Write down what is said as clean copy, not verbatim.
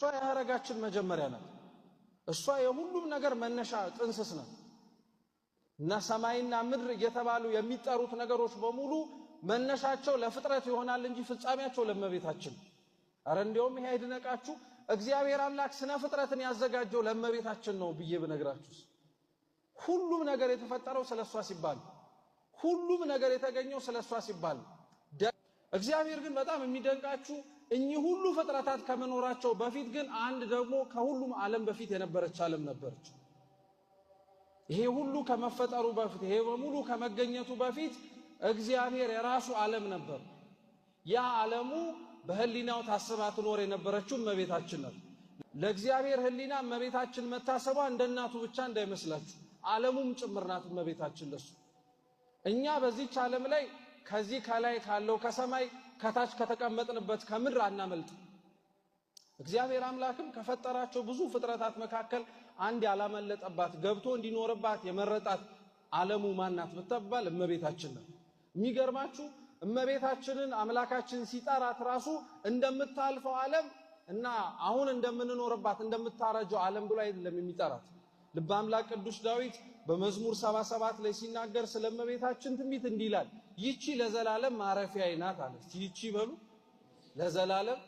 እሷ የሐረጋችን መጀመሪያ ናት። እሷ የሁሉም ነገር መነሻ ጥንስስ ናት። እና ሰማይና ምድር እየተባሉ የሚጠሩት ነገሮች በሙሉ መነሻቸው ለፍጥረት ይሆናል እንጂ ፍጻሜያቸው ለእመቤታችን። አረ እንደውም ይሄ አይድነቃችሁ እግዚአብሔር አምላክ ስነ ፍጥረትን ያዘጋጀው ለእመቤታችን ነው ብዬ ብነግራችሁስ። ሁሉም ነገር የተፈጠረው ስለሷ ሲባል፣ ሁሉም ነገር የተገኘው ስለሷ ሲባል። እግዚአብሔር ግን በጣም የሚደንቃችሁ እኚህ ሁሉ ፍጥረታት ከመኖራቸው በፊት ግን አንድ ደግሞ ከሁሉም ዓለም በፊት የነበረች ዓለም ነበረች። ይሄ ሁሉ ከመፈጠሩ በፊት ይሄ በሙሉ ከመገኘቱ በፊት እግዚአብሔር የራሱ ዓለም ነበር። ያ ዓለሙ በህሊናው ታስባ ትኖር የነበረችው እመቤታችን ናት። ለእግዚአብሔር ህሊና እመቤታችን መታሰቧ እንደ እናቱ ብቻ እንዳይመስላችሁ ዓለሙም ጭምር ናት እመቤታችን ለሱ። እኛ በዚህች ዓለም ላይ ከዚህ ከላይ ካለው ከሰማይ ከታች ከተቀመጥንበት ከምድር አናመልጥ። እግዚአብሔር አምላክም ከፈጠራቸው ብዙ ፍጥረታት መካከል አንድ ያላመለጠባት ገብቶ እንዲኖርባት የመረጣት ዓለሙ ማናት ብትባል እመቤታችን ናት። የሚገርማችሁ እመቤታችንን አምላካችን ሲጠራት ራሱ እንደምታልፈው ዓለም እና አሁን እንደምንኖርባት እንደምታረጀው ዓለም ብሎ አይደለም የሚጠራት። ልበ አምላክ ቅዱስ ዳዊት በመዝሙር 77 ላይ ሲናገር ስለ እመቤታችን ትንቢት እንዲህ ይላል፣ ይቺ ለዘላለም ማረፊያዬ ናት አለ። ይቺ በሉ ለዘላለም